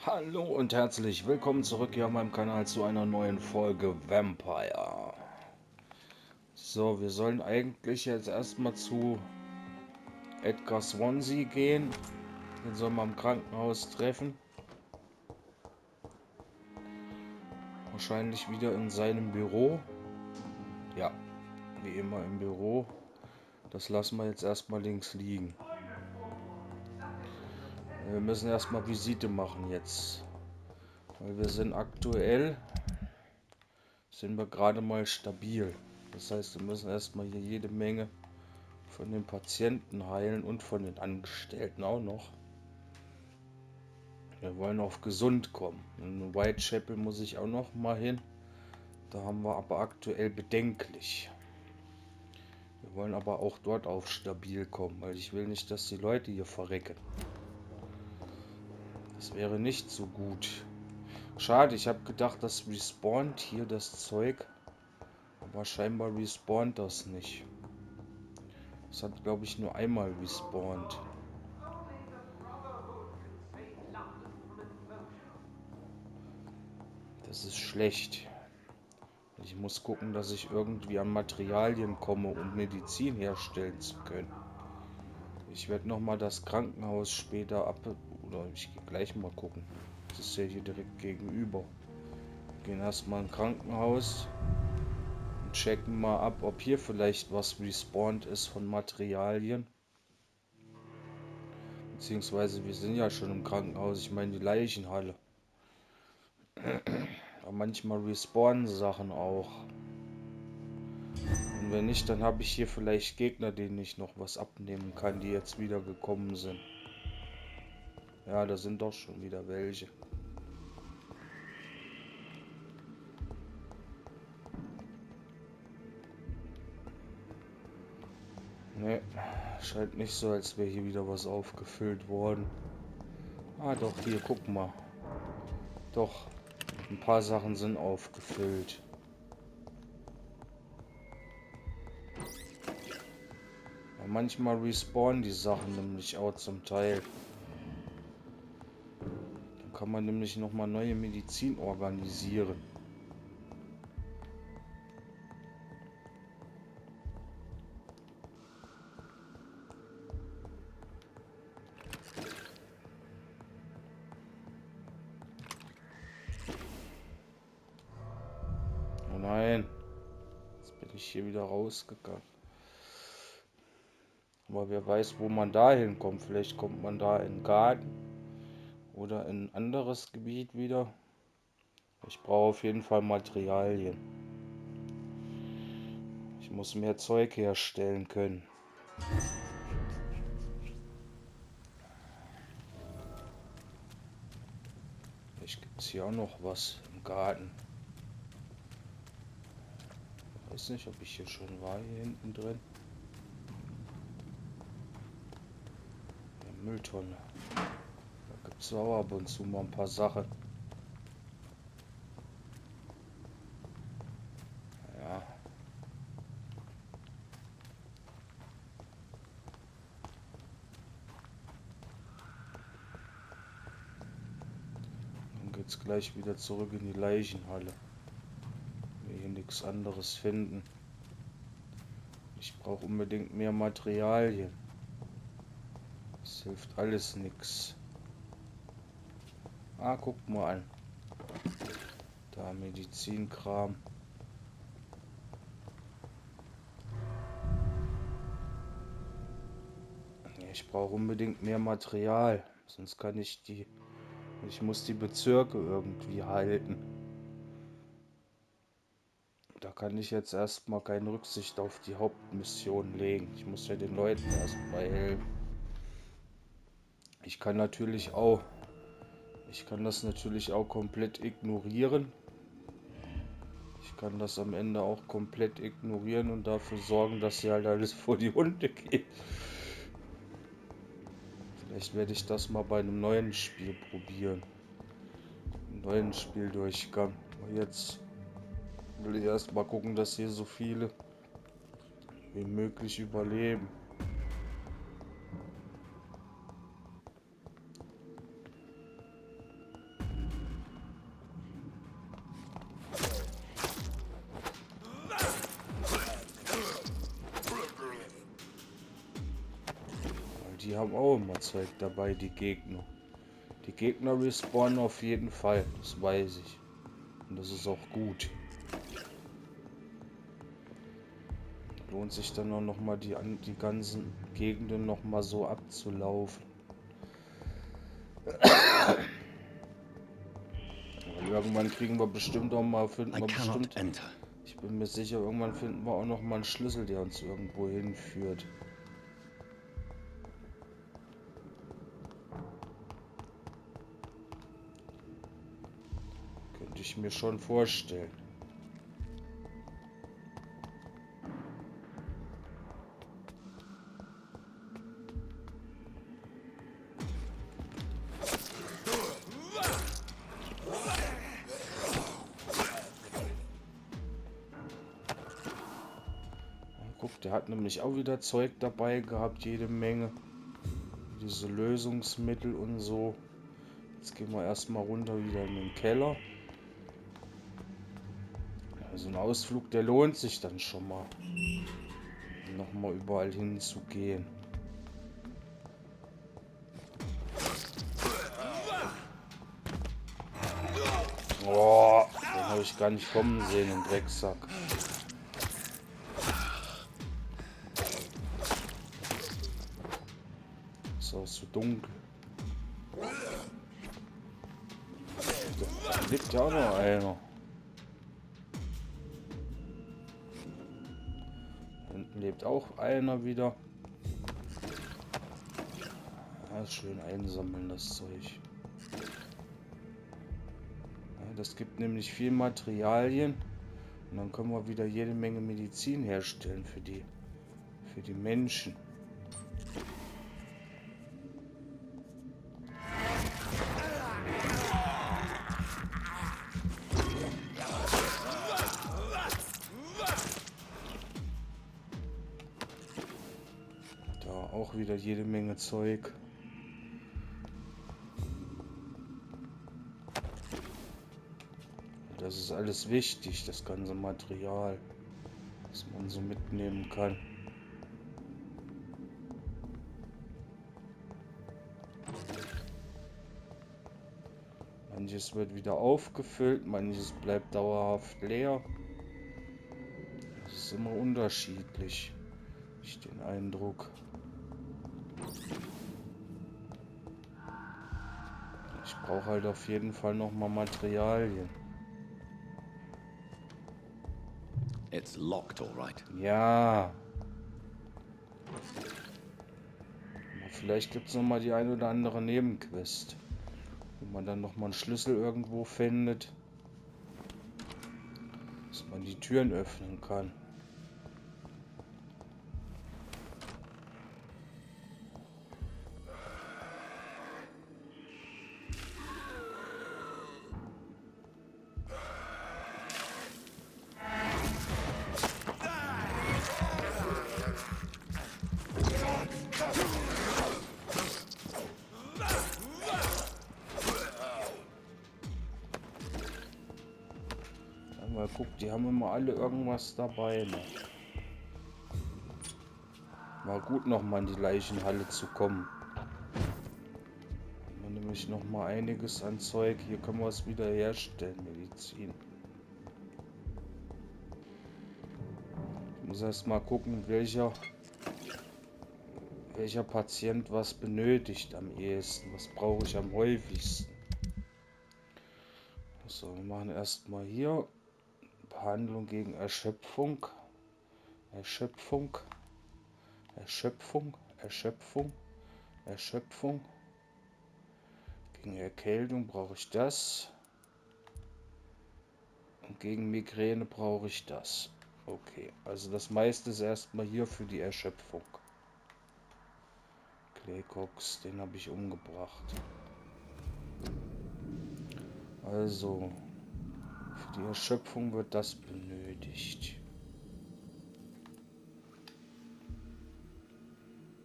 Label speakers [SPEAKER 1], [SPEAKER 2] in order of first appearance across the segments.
[SPEAKER 1] Hallo und herzlich willkommen zurück hier auf meinem Kanal zu einer neuen Folge Vampyr. So, wir sollen eigentlich jetzt erstmal zu Edgar Swansea gehen. Den sollen wir im Krankenhaus treffen. Wahrscheinlich wieder in seinem Büro. Ja, wie immer im Büro. Das lassen wir jetzt erstmal links liegen. Wir müssen erstmal Visite machen jetzt. Weil wir sind aktuell, sind wir gerade mal stabil. Das heißt, wir müssen erstmal hier jede Menge von den Patienten heilen und von den Angestellten auch noch. Wir wollen auf gesund kommen. In Whitechapel muss ich auch noch mal hin. Da haben wir aber aktuell bedenklich. Wir wollen aber auch dort auf stabil kommen, weil ich will nicht, dass die Leute hier verrecken. Das wäre nicht so gut. Schade, ich habe gedacht, das respawnt hier das Zeug. Aber scheinbar respawnt das nicht. Das hat, glaube ich, nur einmal respawnt. Das ist schlecht. Ich muss gucken, dass ich irgendwie an Materialien komme, um Medizin herstellen zu können. Ich werde nochmal das Krankenhaus später oder ich gehe gleich mal gucken. Das ist ja hier direkt gegenüber. Wir gehen erstmal ins Krankenhaus und checken mal ab, ob hier vielleicht was respawned ist von Materialien. Beziehungsweise wir sind ja schon im Krankenhaus, ich meine die Leichenhalle. Aber manchmal respawnen Sachen auch. Und wenn nicht, dann habe ich hier vielleicht Gegner, denen ich noch was abnehmen kann, die jetzt wieder gekommen sind. Ja, da sind doch schon wieder welche. Ne, scheint nicht so, als wäre hier wieder was aufgefüllt worden. Ah, doch, hier, guck mal. Doch, ein paar Sachen sind aufgefüllt. Ja, manchmal respawnen die Sachen nämlich auch zum Teil. Dann kann man nämlich nochmal neue Medizin organisieren. Oh nein, jetzt bin ich hier wieder rausgegangen. Aber wer weiß, wo man da hinkommt. Vielleicht kommt man da in den Garten oder in ein anderes Gebiet wieder. Ich brauche auf jeden Fall Materialien. Ich muss mehr Zeug herstellen können. Vielleicht gibt es hier auch noch was im Garten. Ich weiß nicht, ob ich hier schon war, hier hinten drin. Ja, Mülltonne. Da gibt es auch ab und zu mal ein paar Sachen. Ja. Dann geht es gleich wieder zurück in die Leichenhalle. Wir hier nichts anderes finden. Ich brauche unbedingt mehr Materialien. Das hilft alles nichts. Ah, guckt mal an. Da Medizinkram. Ich brauche unbedingt mehr Material. Sonst kann ich die... Ich muss die Bezirke irgendwie halten. Da kann ich jetzt erstmal keine Rücksicht auf die Hauptmission legen. Ich muss ja den Leuten erstmal helfen. Ich kann das natürlich auch komplett ignorieren. Ich kann das am Ende auch komplett ignorieren und dafür sorgen, dass hier halt alles vor die Hunde geht. Vielleicht werde ich das mal bei einem neuen Spiel probieren. Einen neuen Spieldurchgang. Aber jetzt will ich erstmal gucken, dass hier so viele wie möglich überleben. die haben auch immer Zeug dabei, die Gegner. Die Gegner respawnen auf jeden Fall, das weiß ich. Und das ist auch gut. Lohnt sich dann auch noch mal die ganzen Gegenden noch mal so abzulaufen. Weil irgendwann kriegen wir bestimmt auch mal, finden wir bestimmt, ich bin mir sicher, irgendwann finden wir auch noch mal einen Schlüssel, der uns irgendwo hinführt. Könnte ich mir schon vorstellen. Guck, der hat nämlich auch wieder Zeug dabei gehabt, jede Menge. Diese Lösungsmittel und so. Jetzt gehen wir erstmal runter wieder in den Keller. Also ein Ausflug, der lohnt sich dann schon mal. Nochmal überall hinzugehen. Oh, den habe ich gar nicht kommen sehen, den Drecksack. Ist auch so dunkel. Da liegt ja auch noch einer. Hinten lebt auch einer wieder. Ja, schön einsammeln, das Zeug. Ja, das gibt nämlich viel Materialien. Und dann können wir wieder jede Menge Medizin herstellen für die Menschen. Da auch wieder jede Menge Zeug. Das ist alles wichtig, das ganze Material, was man so mitnehmen kann. Manches wird wieder aufgefüllt, manches bleibt dauerhaft leer. Das ist immer unterschiedlich, habe ich den Eindruck. Ich brauche halt auf jeden Fall noch mal Materialien.
[SPEAKER 2] It's locked, all right.
[SPEAKER 1] Ja. Aber vielleicht gibt es noch mal die ein oder andere Nebenquest, wo man dann noch mal einen Schlüssel irgendwo findet, dass man die Türen öffnen kann. Mal guck, die haben immer alle irgendwas dabei. Ne? War gut, noch mal in die Leichenhalle zu kommen. Haben wir nämlich noch mal einiges an Zeug. Hier können wir es wieder herstellen, Medizin. Ich muss erst mal gucken, welcher Patient was benötigt am ehesten. Was brauche ich am häufigsten? So, wir machen erstmal hier Behandlung gegen Erschöpfung. Erschöpfung. Erschöpfung. Erschöpfung. Erschöpfung. Gegen Erkältung brauche ich das. Und gegen Migräne brauche ich das. Okay, also das meiste ist erstmal hier für die Erschöpfung. Claycox, den habe ich umgebracht. Also, für die Erschöpfung wird das benötigt.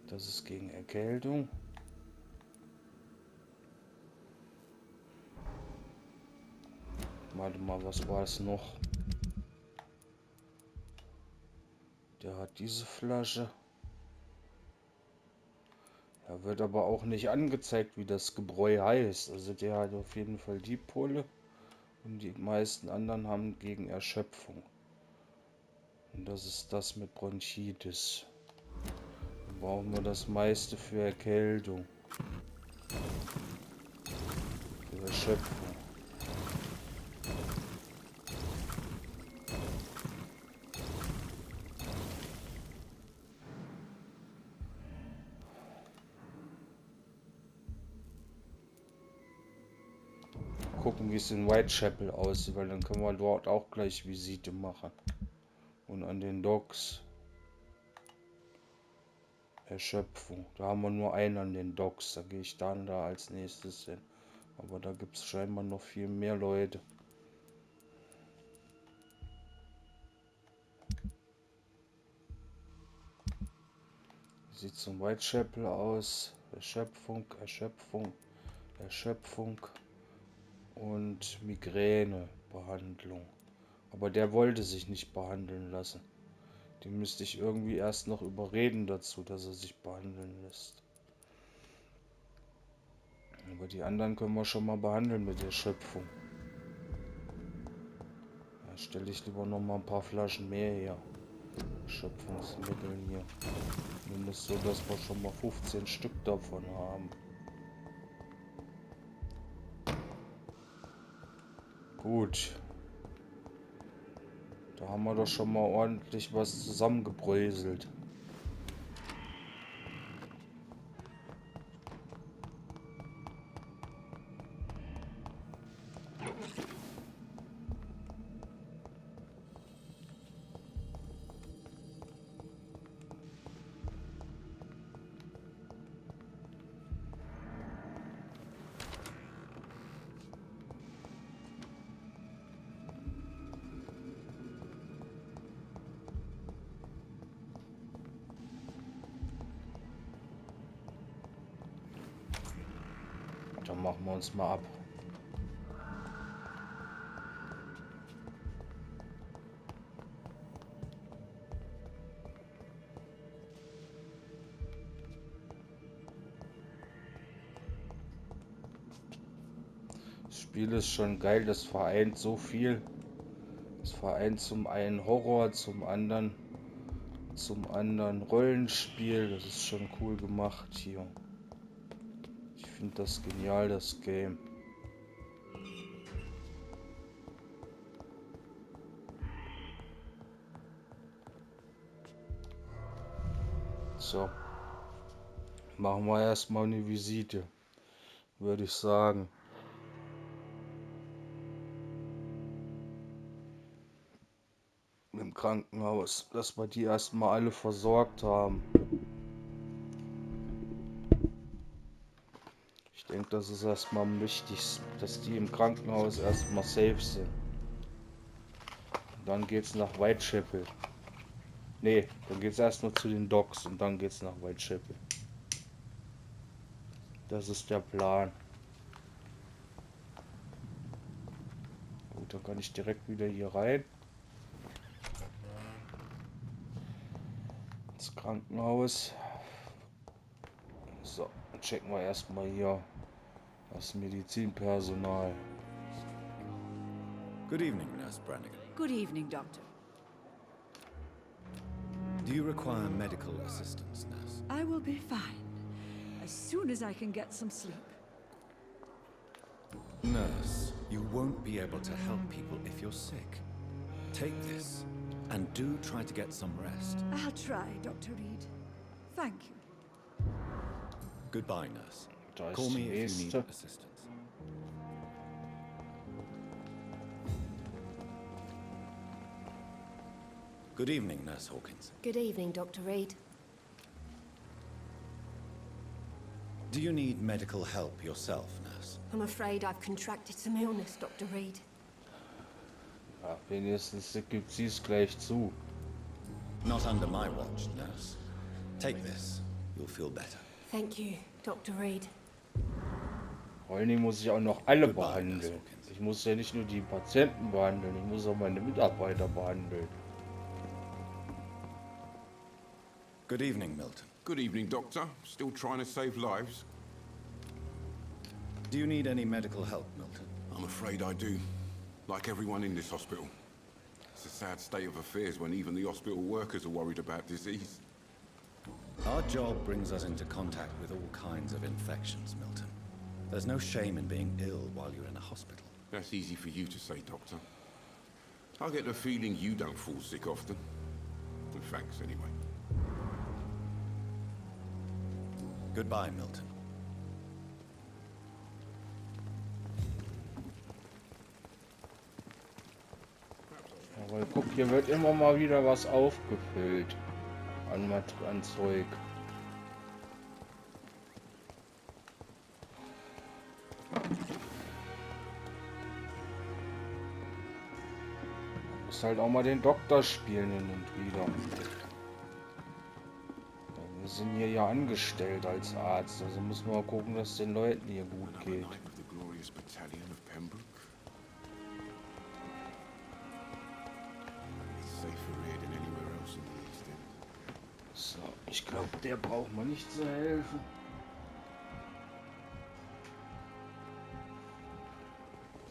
[SPEAKER 1] Das ist gegen Erkältung. Warte mal, was war es noch? Der hat diese Flasche. Ja, Da wird aber auch nicht angezeigt, wie das Gebräu heißt. Also der hat auf jeden Fall die Pulle und die meisten anderen haben gegen Erschöpfung. Und das ist das mit Bronchitis. Dann brauchen wir das meiste für Erkältung. Für Erschöpfung. Gucken, wie es in Whitechapel aussieht, weil dann können wir dort auch gleich Visite machen. Und an den Docks Erschöpfung. Da haben wir nur einen an den Docks. Da gehe ich dann da als nächstes hin. Aber da gibt es scheinbar noch viel mehr Leute. Wie sieht es in Whitechapel aus? Erschöpfung, Erschöpfung, Erschöpfung und Migränebehandlung. Aber der wollte sich nicht behandeln lassen. Den müsste ich irgendwie erst noch überreden dazu, dass er sich behandeln lässt. Aber die anderen können wir schon mal behandeln mit Erschöpfung. Da stelle ich lieber noch mal ein paar Flaschen mehr her. Erschöpfungsmitteln hier. Zumindest so, dass wir schon mal 15 Stück davon haben. Gut. Da haben wir doch schon mal ordentlich was zusammengebröselt. Dann machen wir uns mal ab. Das Spiel ist schon geil, das vereint so viel. Es vereint zum einen Horror, zum anderen Rollenspiel. Das ist schon cool gemacht hier. Ich finde das genial, das Game. So, machen wir erstmal eine Visite, würde ich sagen. Im Krankenhaus, dass wir die erstmal alle versorgt haben. Ich denke, das ist erstmal am wichtigsten, dass die im Krankenhaus erstmal safe sind. Und dann geht's nach Whitechapel. Nee, dann geht's erst noch zu den Docks und dann geht's nach Whitechapel. Das ist der Plan. Gut, dann kann ich direkt wieder hier rein. Ins Krankenhaus. So, dann checken wir erstmal hier das Medizinpersonal.
[SPEAKER 2] Good evening, Nurse Brannigan.
[SPEAKER 3] Good evening, Doctor.
[SPEAKER 2] Do you require medical assistance, Nurse?
[SPEAKER 3] I will be fine as soon as I can get some sleep.
[SPEAKER 2] Nurse, you won't be able to help people if you're sick. Take this, and do try to get some rest.
[SPEAKER 3] I'll try, Dr. Reed. Thank you.
[SPEAKER 2] Goodbye, Nurse.
[SPEAKER 1] Da ist
[SPEAKER 2] Call
[SPEAKER 1] die
[SPEAKER 2] me if you need
[SPEAKER 1] nächste.
[SPEAKER 2] assistance. Good evening, Nurse Hawkins.
[SPEAKER 4] Good evening, Dr. Reed.
[SPEAKER 2] Do you need medical help yourself, Nurse?
[SPEAKER 4] I'm afraid I've contracted some illness, Dr. Reed.
[SPEAKER 1] Ja, wenigstens gibt sie es gleich zu.
[SPEAKER 2] Not under my watch, Nurse. Take this. You'll feel better.
[SPEAKER 4] Thank you, Dr. Reed.
[SPEAKER 1] Vor allen Dingen muss ich auch noch alle
[SPEAKER 2] Goodbye, Nurse
[SPEAKER 1] behandeln.
[SPEAKER 2] Hawkins.
[SPEAKER 1] Ich muss ja nicht nur die Patienten behandeln, ich muss auch meine Mitarbeiter behandeln.
[SPEAKER 2] Good evening, Milton.
[SPEAKER 5] Good evening, Doctor. Still trying to save lives?
[SPEAKER 2] Do you need any medical help, Milton?
[SPEAKER 5] I'm afraid I do. Like everyone in this hospital. It's a sad state of affairs when even the hospital workers are worried about disease.
[SPEAKER 2] Our job brings us into contact with all kinds of infections, Milton. There's no shame in being ill while you're in a hospital.
[SPEAKER 5] That's easy for you to say, Doctor. I get the feeling you don't fall sick often. And thanks, anyway.
[SPEAKER 2] Goodbye, Milton.
[SPEAKER 1] Aber guck, hier wird immer mal wieder was aufgefüllt an Zeug. Muss halt auch mal den Doktor spielen hin und wieder. Wir sind hier ja angestellt als Arzt, also muss man mal gucken, dass es den Leuten hier gut geht. So, ich glaube, der braucht man nicht zu helfen.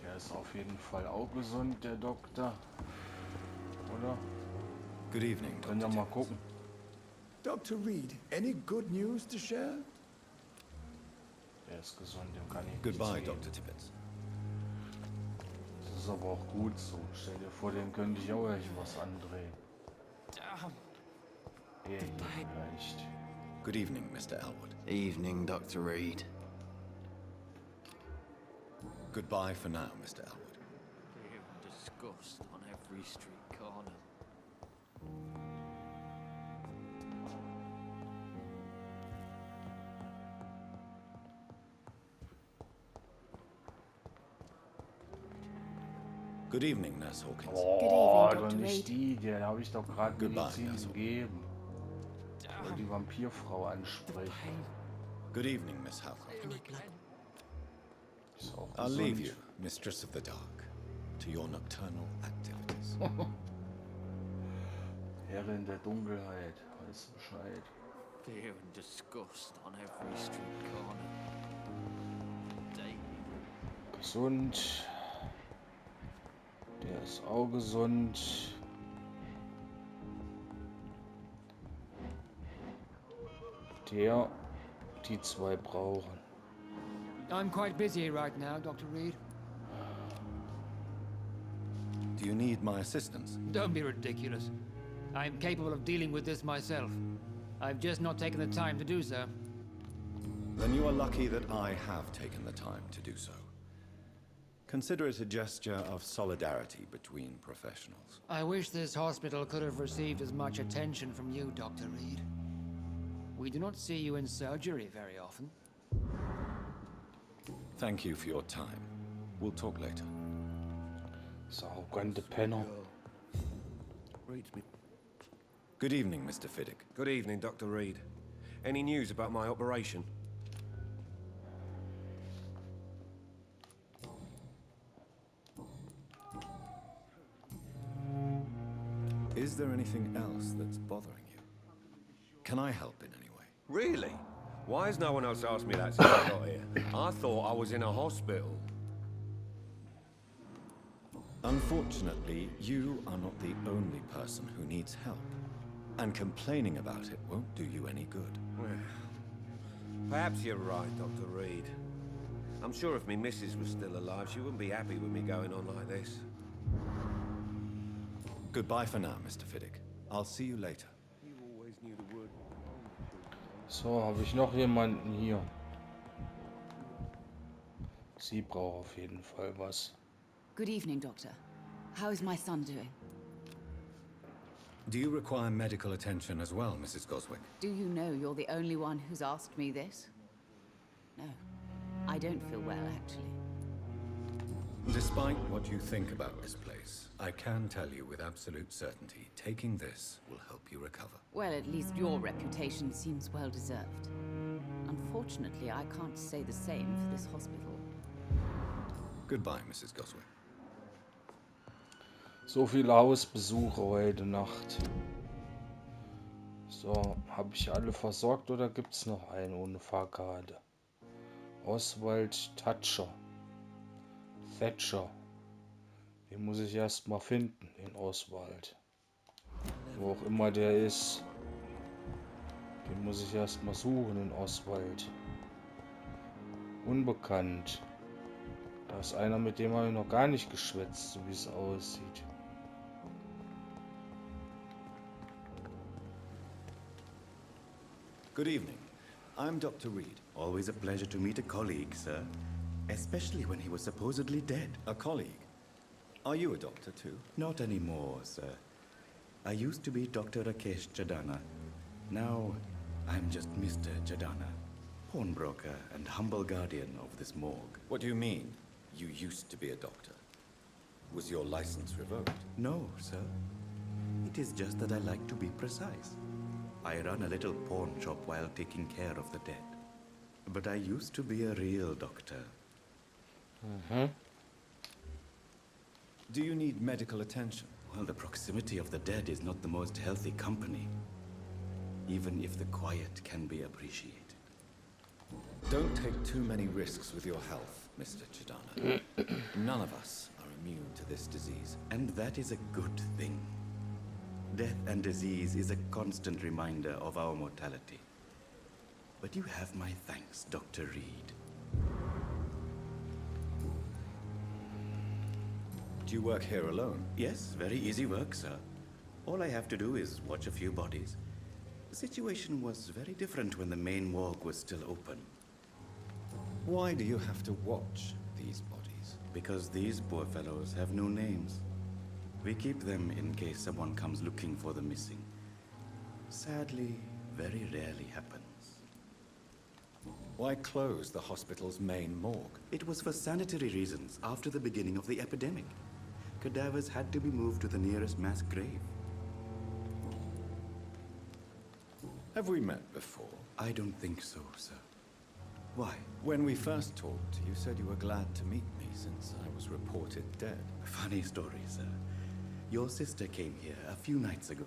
[SPEAKER 1] Der ist auf jeden Fall auch gesund, der Doktor. Oder?
[SPEAKER 2] Good evening,
[SPEAKER 1] Können wir mal gucken.
[SPEAKER 6] Dr. Reed, any good news to share?
[SPEAKER 1] Der ist gesund, dem kann ich
[SPEAKER 2] Goodbye,
[SPEAKER 1] nichts geben.
[SPEAKER 2] Dr. Tibbets.
[SPEAKER 1] Das ist aber auch gut so. Stell dir vor, dem könnte ich auch was andrehen. Der hier vielleicht.
[SPEAKER 2] Good evening, Mr. Elwood.
[SPEAKER 7] Evening, Dr. Reed.
[SPEAKER 2] Goodbye for now, Mr. Elwood.
[SPEAKER 8] Fear and disgust on every street corner.
[SPEAKER 2] Good evening, Nurse Hawkins.
[SPEAKER 1] Oh,
[SPEAKER 4] Good evening,
[SPEAKER 1] doch
[SPEAKER 4] Dr.
[SPEAKER 1] nicht die, der habe ich doch gerade
[SPEAKER 2] Goodbye,
[SPEAKER 1] Medizin
[SPEAKER 2] Nurse.
[SPEAKER 1] gegeben. Ich wollte die Vampirfrau ansprechen.
[SPEAKER 2] Good evening, Miss Halcroft.
[SPEAKER 1] Ist auch
[SPEAKER 2] I'll leave you,
[SPEAKER 1] gesund.
[SPEAKER 2] Mistress of the Dark, to your nocturnal activities.
[SPEAKER 1] Herrin der Dunkelheit, weiß Bescheid.
[SPEAKER 8] Fear and disgust on every street corner. Daily.
[SPEAKER 1] Gesund. Der ist auch gesund. Die zwei brauchen.
[SPEAKER 9] I'm quite busy right now, Dr. Reed.
[SPEAKER 2] Do you need my assistance?
[SPEAKER 9] Don't be ridiculous. I'm capable of dealing with this myself. I've just not taken the time to do so.
[SPEAKER 2] Then you are lucky that I have taken the time to do so. Consider it a gesture of solidarity between professionals.
[SPEAKER 9] I wish this hospital could have received as much attention from you, Dr. Reed. We do not see you in surgery very often.
[SPEAKER 2] Thank you for your time. We'll talk later.
[SPEAKER 1] Saugende Penner.
[SPEAKER 10] Reads me.
[SPEAKER 2] Good evening, Mr. Fiddick.
[SPEAKER 10] Good evening, Dr. Reed. Any news about my operation?
[SPEAKER 2] Is there anything else that's bothering you? Can I help in any way?
[SPEAKER 10] Really? Why has no one else asked me that since I got here? I thought I was in a hospital.
[SPEAKER 2] Unfortunately, you are not the only person who needs help. And complaining about it won't do you any good.
[SPEAKER 10] Well, perhaps you're right, Dr. Reed. I'm sure if me missus was still alive, she wouldn't be happy with me going on like this.
[SPEAKER 2] Goodbye for now, Mr. Fiddick. I'll see you later.
[SPEAKER 10] You always knew the word.
[SPEAKER 1] So, habe ich noch jemanden hier. Sie braucht auf jeden Fall was.
[SPEAKER 11] Good evening, Doctor. How is my son doing?
[SPEAKER 2] Do you require medical attention as well, Mrs. Goswick?
[SPEAKER 11] Do you know you're the only one who's asked me this? No, I don't feel well, actually.
[SPEAKER 2] Despite what you think about this place, I can tell you with absolute certainty, taking this will help you recover.
[SPEAKER 11] Well, at least your reputation seems well deserved. Unfortunately, I can't say the same for this hospital.
[SPEAKER 2] Goodbye, Mrs. Goswick.
[SPEAKER 1] So viele Hausbesuche heute Nacht. So, habe ich alle versorgt oder gibt es noch einen ohne Fahrkarte? Oswald Thatcher. Thatcher. Den muss ich erst mal finden, den Oswald. Wo auch immer der ist. Den muss ich erst mal suchen, den Oswald. Unbekannt. Da ist einer, mit dem habe ich noch gar nicht geschwätzt, so wie es aussieht.
[SPEAKER 2] Good evening. I'm Dr. Reed.
[SPEAKER 7] Always a pleasure to meet a colleague, sir. Especially when he was supposedly dead.
[SPEAKER 2] A colleague? Are you a doctor too?
[SPEAKER 7] Not anymore, sir. I used to be Dr. Rakesh Chadana. Now, I'm just Mr. Chadana, pawnbroker and humble guardian of this morgue.
[SPEAKER 2] What do you mean, you used to be a doctor? Was your license revoked?
[SPEAKER 7] No, sir. It is just that I like to be precise. I run a little pawn shop while taking care of the dead. But I used to be a real doctor.
[SPEAKER 2] Do you need medical attention?
[SPEAKER 7] Well, the proximity of the dead is not the most healthy company, even if the quiet can be appreciated.
[SPEAKER 2] Don't take too many risks with your health, Mr. Chidana. None of us are immune to this disease.
[SPEAKER 7] And that is a good thing. Death and disease is a constant reminder of our mortality. But you have my thanks, Dr. Reed.
[SPEAKER 2] Do you work here alone?
[SPEAKER 7] Yes, very easy work, sir. All I have to do is watch a few bodies. The situation was very different when the main morgue was still open.
[SPEAKER 2] Why do you have to watch these bodies?
[SPEAKER 7] Because these poor fellows have no names. We keep them in case someone comes looking for the missing. Sadly, very rarely happens.
[SPEAKER 2] Why close the hospital's main morgue?
[SPEAKER 7] It was for sanitary reasons after the beginning of the epidemic. Cadavers had to be moved to the nearest mass grave.
[SPEAKER 2] Have we met before?
[SPEAKER 7] I don't think so, sir. Why?
[SPEAKER 2] When we first talked, you said you were glad to meet me since I was reported dead.
[SPEAKER 7] Funny story, sir. Your sister came here a few nights ago.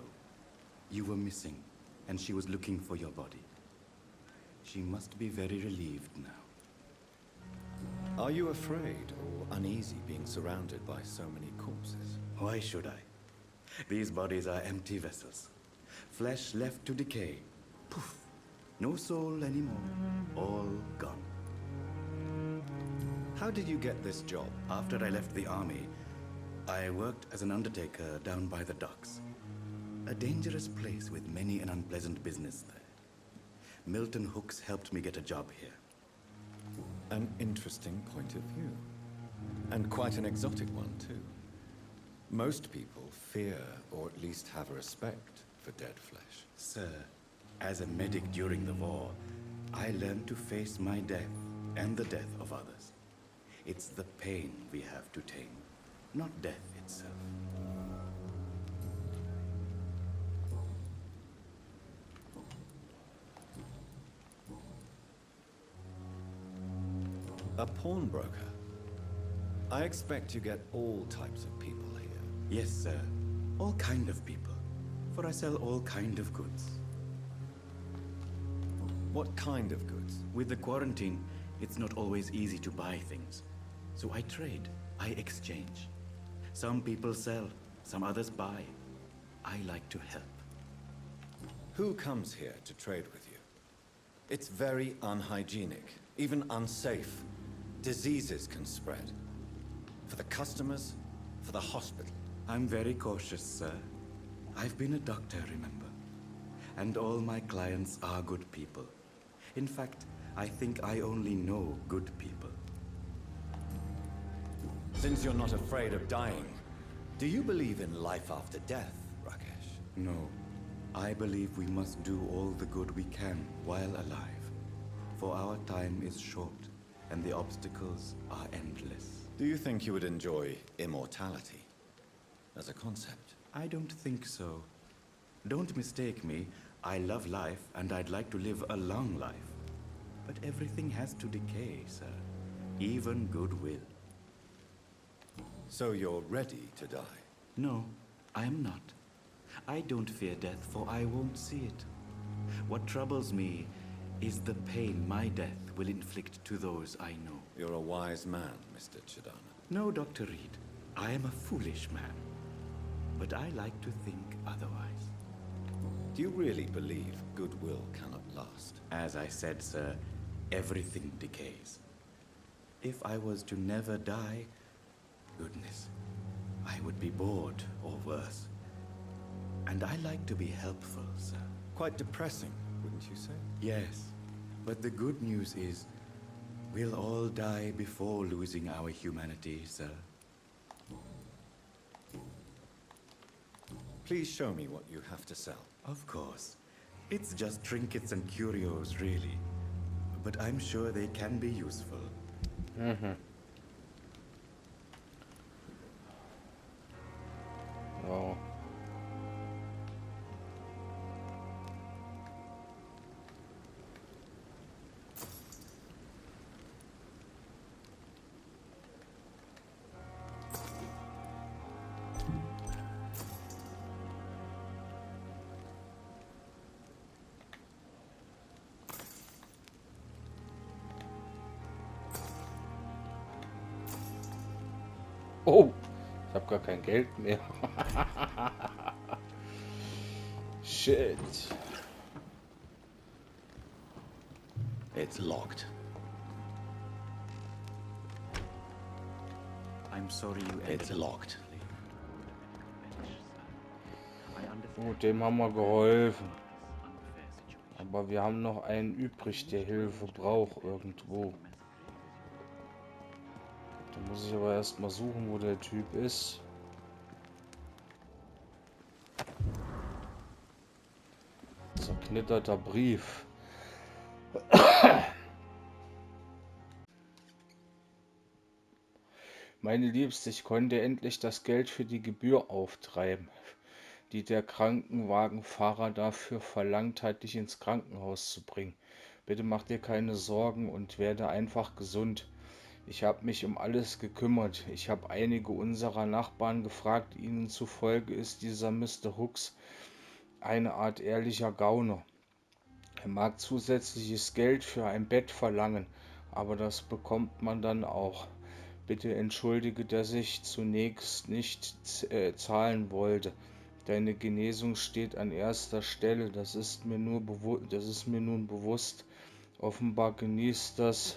[SPEAKER 7] You were missing, and she was looking for your body. She must be very relieved now.
[SPEAKER 2] Are you afraid or uneasy being surrounded by so many corpses?
[SPEAKER 7] Why should I? These bodies are empty vessels. Flesh left to decay. Poof. No soul anymore. All gone.
[SPEAKER 2] How did you get this job?
[SPEAKER 7] After I left the army, I worked as an undertaker down by the docks. A dangerous place with many an unpleasant business there. Milton Hooks helped me get a job here.
[SPEAKER 2] An interesting point of view. And quite an exotic one, too. Most people fear, or at least have a respect, for dead flesh.
[SPEAKER 7] Sir, as a medic during the war, I learned to face my death and the death of others. It's the pain we have to tame, not death itself.
[SPEAKER 2] A pawnbroker? I expect you get all types of people here.
[SPEAKER 7] Yes, sir. All kind of people. For I sell all kind of goods.
[SPEAKER 2] What kind of goods?
[SPEAKER 7] With the quarantine, it's not always easy to buy things. So I trade. I exchange. Some people sell, some others buy. I like to help.
[SPEAKER 2] Who comes here to trade with you? It's very unhygienic, even unsafe. Diseases can spread. For the customers, for the hospital.
[SPEAKER 7] I'm very cautious, sir. I've been a doctor, remember? And all my clients are good people. In fact, I think I only know good people.
[SPEAKER 2] Since you're not afraid of dying, do you believe in life after death, Rakesh?
[SPEAKER 7] No. I believe we must do all the good we can while alive. For our time is short, and the obstacles are endless.
[SPEAKER 2] Do you think you would enjoy immortality as a concept?
[SPEAKER 7] I don't think so. Don't mistake me. I love life, and I'd like to live a long life. But everything has to decay, sir. Even goodwill.
[SPEAKER 2] So you're ready to die?
[SPEAKER 7] No, I am not. I don't fear death, for I won't see it. What troubles me is the pain my death will inflict to those I know.
[SPEAKER 2] You're a wise man, Mr. Chidana.
[SPEAKER 7] No, Dr. Reed. I am a foolish man. But I like to think otherwise.
[SPEAKER 2] Do you really believe goodwill cannot last?
[SPEAKER 7] As I said, sir, everything decays. If I was to never die, goodness, I would be bored or worse. And I like to be helpful, sir.
[SPEAKER 2] Quite depressing, wouldn't you say?
[SPEAKER 7] Yes, but the good news is we'll all die before losing our humanity, sir.
[SPEAKER 2] Please show me what you have to sell.
[SPEAKER 7] Of course. It's just trinkets and curios, really. But I'm sure they can be useful.
[SPEAKER 1] Ja. Oh, ich habe gar kein Geld mehr. Shit.
[SPEAKER 7] It's locked. I'm sorry you ended. It's locked.
[SPEAKER 1] Gut, dem haben wir geholfen. Aber wir haben noch einen übrig, der Hilfe braucht irgendwo. Da muss ich aber erst mal suchen, wo der Typ ist. Zerknitterter Brief. Meine Liebste, ich konnte endlich das Geld für die Gebühr auftreiben, die der Krankenwagenfahrer dafür verlangt hat, dich ins Krankenhaus zu bringen. Bitte mach dir keine Sorgen und werde einfach gesund. Ich habe mich um alles gekümmert. Ich habe einige unserer Nachbarn gefragt. Ihnen zufolge ist dieser Mr. Hooks eine Art ehrlicher Gauner. Er mag zusätzliches Geld für ein Bett verlangen, aber das bekommt man dann auch. Bitte entschuldige, dass ich zunächst nicht zahlen wollte. Deine Genesung steht an erster Stelle. Das ist mir nun bewusst. Offenbar genießt das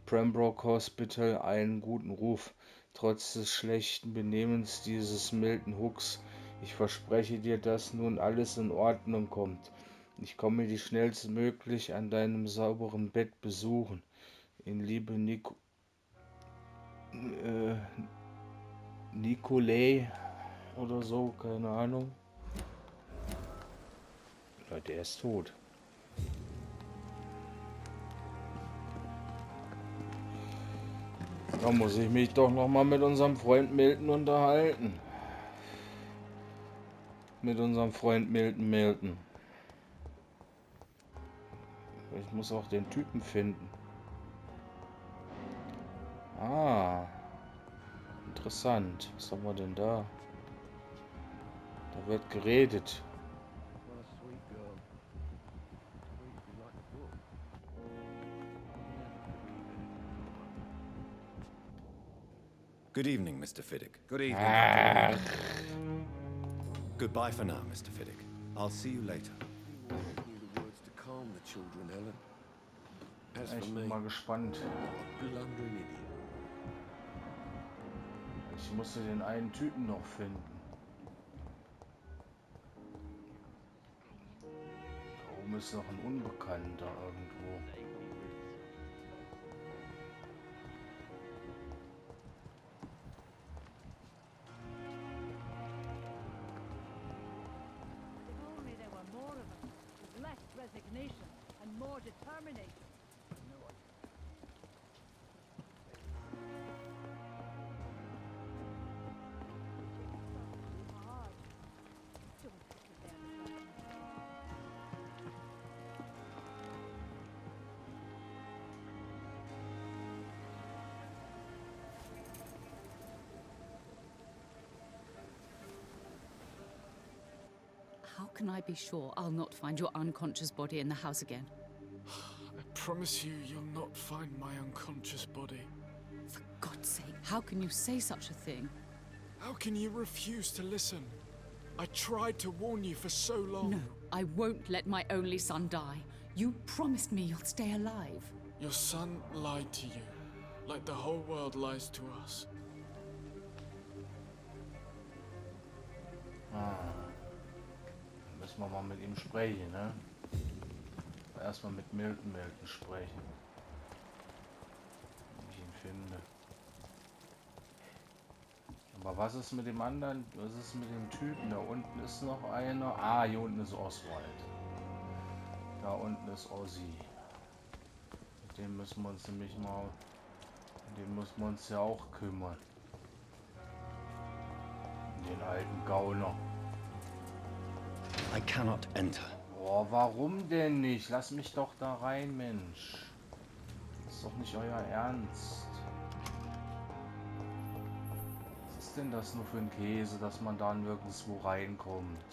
[SPEAKER 1] Pembroke Hospital einen guten Ruf, trotz des schlechten Benehmens dieses Milton Hooks. Ich verspreche dir, dass nun alles in Ordnung kommt. Ich komme dich schnellstmöglich an deinem sauberen Bett besuchen. In Liebe, Nikolai oder so, keine Ahnung. Ja, der ist tot. Da muss ich mich doch noch mal mit unserem Freund Milton unterhalten. Mit unserem Freund Milton. Ich muss auch den Typen finden. Ah. Interessant. Was haben wir denn da? Da wird geredet.
[SPEAKER 2] Good evening, Mr. Fiddick.
[SPEAKER 10] Good evening, Dr. Reed.
[SPEAKER 2] Goodbye for now, Mr. Fiddick. I'll see you later.
[SPEAKER 10] The words to calm the children, Helen. As for
[SPEAKER 1] Ich
[SPEAKER 10] me,
[SPEAKER 1] bin mal gespannt.
[SPEAKER 10] blundering idiot.
[SPEAKER 1] Ich musste den einen Typen noch finden. Da oben ist noch ein Unbekannter irgendwo.
[SPEAKER 3] If only there were more of them, with less resignation and more determination.
[SPEAKER 11] can I be sure I'll not find your unconscious body in the house again?
[SPEAKER 12] I promise you, you'll not find my unconscious body.
[SPEAKER 11] For God's sake, how can you say such a thing?
[SPEAKER 12] How can you refuse to listen? I tried to warn you for so long.
[SPEAKER 11] No, I won't let my only son die. You promised me you'll stay alive.
[SPEAKER 12] Your son lied to you, like the whole world lies to us.
[SPEAKER 1] Müssen wir mal mit ihm sprechen, ne? Erstmal mit Milton sprechen. Wenn ich ihn finde. Aber was ist mit dem anderen? Was ist mit dem Typen? Da unten ist noch einer. Ah, hier unten ist Oswald. Da unten ist Ozzy. Mit dem müssen wir uns nämlich mal... Mit dem müssen wir uns ja auch kümmern. Den alten Gauner.
[SPEAKER 2] I cannot enter.
[SPEAKER 1] Boah, warum denn nicht? Lass mich doch da rein, Mensch. Das ist doch nicht euer Ernst. Was ist denn das nur für ein Käse, dass man da nirgendwo reinkommt?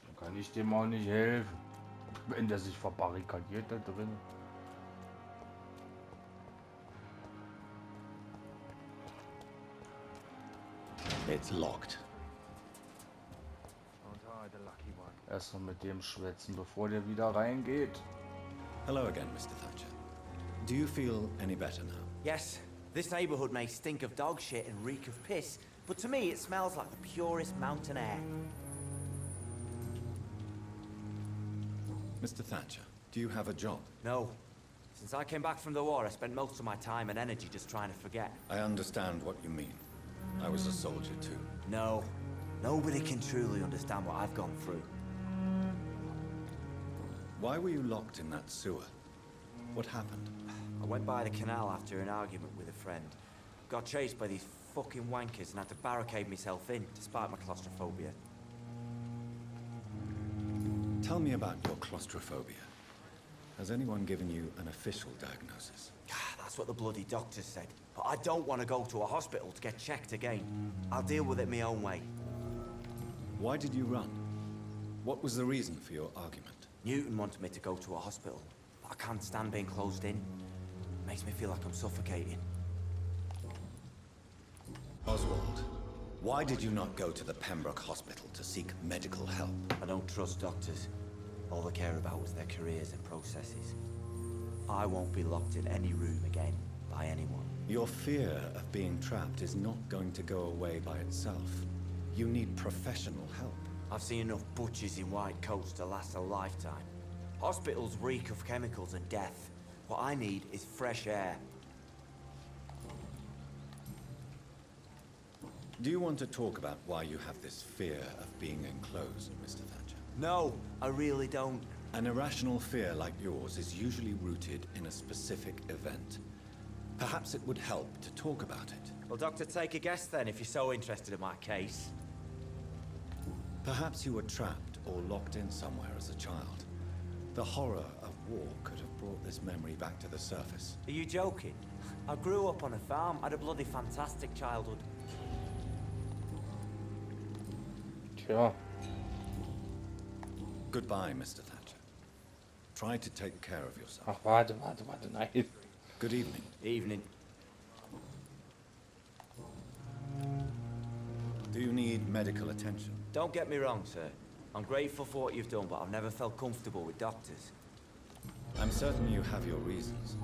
[SPEAKER 1] Dann kann ich dem auch nicht helfen, wenn der sich verbarrikadiert da drin.
[SPEAKER 2] It's locked.
[SPEAKER 1] Erstmal mit dem schwätzen, bevor der wieder reingeht.
[SPEAKER 2] Hello again, Mr. Thatcher. Do you feel any better now?
[SPEAKER 13] Yes, this neighborhood may stink of dog shit and reek of piss, but to me it smells like the purest mountain air.
[SPEAKER 2] Mr. Thatcher, do you have a job?
[SPEAKER 13] No. Since I came back from the war, I spent most of my time and energy just trying to forget.
[SPEAKER 2] I understand what you mean. I was a soldier too.
[SPEAKER 13] No. Nobody can truly understand what I've gone through.
[SPEAKER 2] Why were you locked in that sewer? What happened?
[SPEAKER 13] I went by the canal after an argument with a friend. Got chased by these fucking wankers and had to barricade myself in, despite my claustrophobia.
[SPEAKER 2] Tell me about your claustrophobia. Has anyone given you an official diagnosis?
[SPEAKER 13] That's what the bloody doctors said. But I don't want to go to a hospital to get checked again. I'll deal with it my own way.
[SPEAKER 2] Why did you run? What was the reason for your argument?
[SPEAKER 13] Newton wanted me to go to a hospital, but I can't stand being closed in. Makes me feel like I'm suffocating.
[SPEAKER 2] Oswald, why did you not go to the Pembroke Hospital to seek medical help?
[SPEAKER 13] I don't trust doctors. All they care about is their careers and processes. I won't be locked in any room again by anyone.
[SPEAKER 2] Your fear of being trapped is not going to go away by itself. You need professional help.
[SPEAKER 13] I've seen enough butchers in white coats to last a lifetime. Hospitals reek of chemicals and death. What I need is fresh air.
[SPEAKER 2] Do you want to talk about why you have this fear of being enclosed, Mr. Thatcher?
[SPEAKER 13] No, I really don't.
[SPEAKER 2] An irrational fear like yours is usually rooted in a specific event. Perhaps it would help to talk about it.
[SPEAKER 13] Well, Doctor, take a guess then, if you're so interested in my case.
[SPEAKER 2] Perhaps you were trapped or locked in somewhere as a child. The horror of war could have brought this memory back to the surface.
[SPEAKER 13] Are you joking? I grew up on a farm, had a bloody fantastic childhood.
[SPEAKER 1] Tja.
[SPEAKER 2] Goodbye, Mr. Thatcher. Try to take care of yourself.
[SPEAKER 1] Ach, warte, nein.
[SPEAKER 2] Good evening.
[SPEAKER 13] Evening.
[SPEAKER 2] Do you need medical attention?
[SPEAKER 13] Don't get me wrong, sir. I'm grateful for what you've done, but I've never felt comfortable with doctors.
[SPEAKER 2] I'm certain you have your reasons.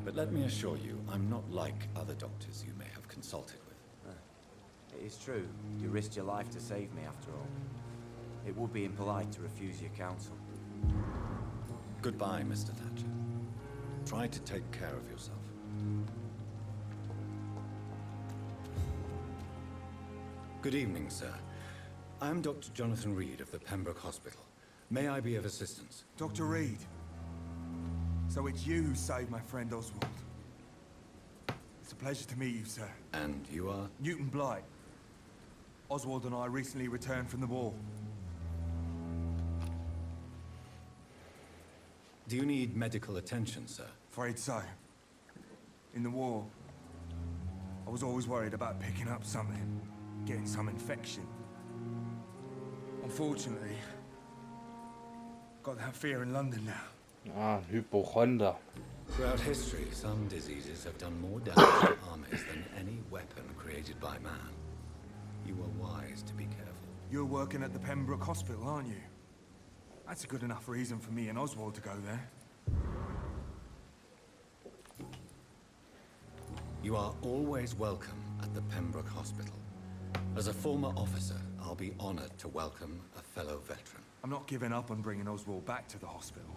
[SPEAKER 2] But let me assure you, I'm not like other doctors you may have consulted with.
[SPEAKER 13] It is true. You risked your life to save me, after all. It would be impolite to refuse your counsel.
[SPEAKER 2] Goodbye, Mr. Thatcher. Try to take care of yourself. Good evening, sir. I'm Dr. Jonathan Reed of the Pembroke Hospital. May I be of assistance?
[SPEAKER 6] Dr. Reed. So it's you who saved my friend Oswald. It's a pleasure to meet you, sir.
[SPEAKER 2] And you are?
[SPEAKER 6] Newton Blight. Oswald and I recently returned from the war.
[SPEAKER 2] Do you need medical attention, sir?
[SPEAKER 6] Afraid so. In the war, I was always worried about picking up something, getting some infection. Unfortunately, got that fear in London now.
[SPEAKER 1] Ah, Hypochonder.
[SPEAKER 2] Throughout history, some diseases have done more damage to armies than any weapon created by man. You are wise to be careful.
[SPEAKER 6] You're working at the Pembroke Hospital, aren't you? That's a good enough reason for me and Oswald to go there.
[SPEAKER 2] You are always welcome at the Pembroke Hospital. As a former officer, I'll be honored to welcome a fellow veteran.
[SPEAKER 6] I'm not giving up on bringing Oswald back to the hospital.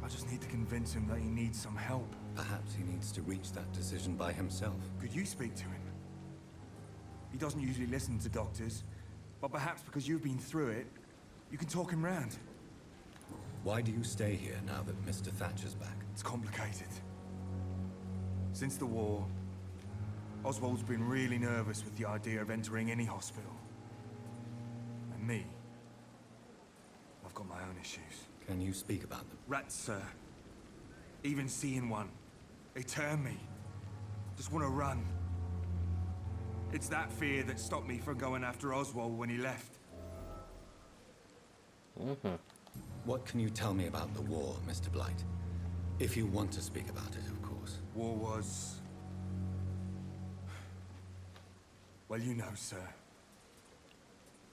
[SPEAKER 6] I just need to convince him that he needs some help.
[SPEAKER 2] Perhaps he needs to reach that decision by himself.
[SPEAKER 6] Could you speak to him? He doesn't usually listen to doctors, but perhaps because you've been through it, you can talk him round.
[SPEAKER 2] Why do you stay here now that Mr. Thatcher's back?
[SPEAKER 6] It's complicated. Since the war, Oswald's been really nervous with the idea of entering any hospital. And me, I've got my own issues.
[SPEAKER 2] Can you speak about them?
[SPEAKER 6] Rats, sir. Even seeing one, they turn me. Just want to run. It's that fear that stopped me from going after Oswald when he left.
[SPEAKER 2] What can you tell me about the war, Mr. Blight? If you want to speak about it, of course.
[SPEAKER 6] War was... well, you know, sir.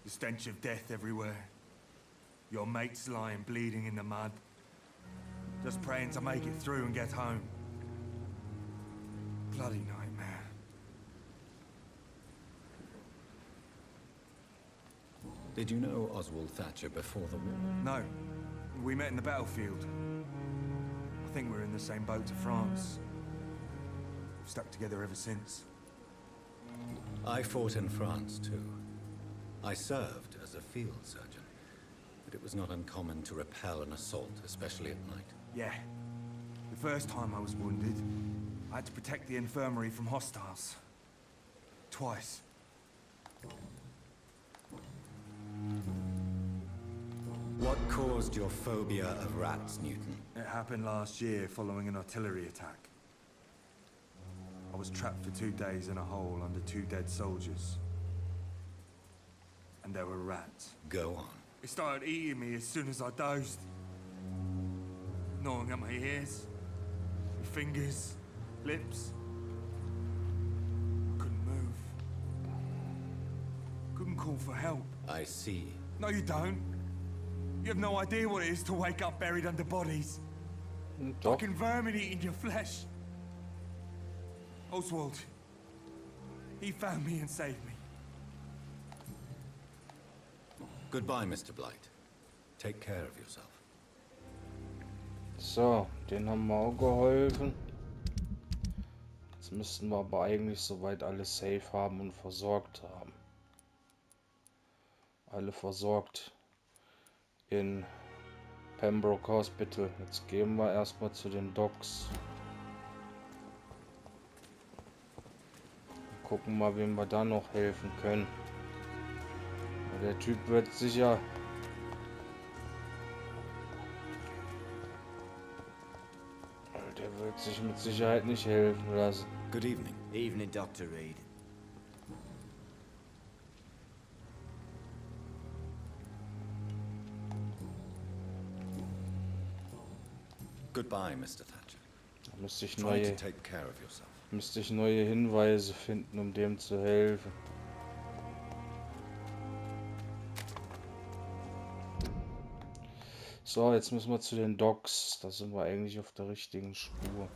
[SPEAKER 6] The stench of death everywhere. Your mates lying bleeding in the mud. Just praying to make it through and get home. Bloody nightmare.
[SPEAKER 2] Did you know Oswald Thatcher before the war?
[SPEAKER 6] No. We met in the battlefield. I think we're in the same boat to France. We've stuck together ever since.
[SPEAKER 2] I fought in France, too. I served as a field surgeon, but it was not uncommon to repel an assault, especially at night.
[SPEAKER 6] Yeah. The first time I was wounded, I had to protect the infirmary from hostiles. Twice.
[SPEAKER 2] What caused your phobia of rats, Newton?
[SPEAKER 6] It happened last year following an artillery attack. I was trapped for 2 days in a hole under 2 dead soldiers. And there were rats.
[SPEAKER 2] Go on.
[SPEAKER 6] They started eating me as soon as I dozed. Gnawing at my ears, my fingers, lips. I couldn't move. Couldn't call for help.
[SPEAKER 2] I see.
[SPEAKER 6] No, you don't. You have no idea what it is to wake up buried under bodies. Fucking vermin eating your flesh. Oswald. He found me and saved me.
[SPEAKER 2] Goodbye, Mr. Blight. Take care of yourself.
[SPEAKER 1] So, den haben wir auch geholfen. Jetzt müssten wir aber eigentlich soweit alles safe haben und versorgt haben. Alle versorgt in Pembroke Hospital. Jetzt gehen wir erstmal zu den Docs. Gucken mal, wem wir da noch helfen können. Der Typ wird sicher... Der wird sich mit Sicherheit nicht helfen lassen.
[SPEAKER 2] Good evening.
[SPEAKER 13] Evening, Dr. Reed.
[SPEAKER 2] Goodbye, Mr. Thatcher.
[SPEAKER 1] Da müsste ich
[SPEAKER 2] Try to take care of yourself.
[SPEAKER 1] neue Hinweise finden, um dem zu helfen. So, jetzt müssen wir zu den Docs. Da sind wir eigentlich auf der richtigen Spur.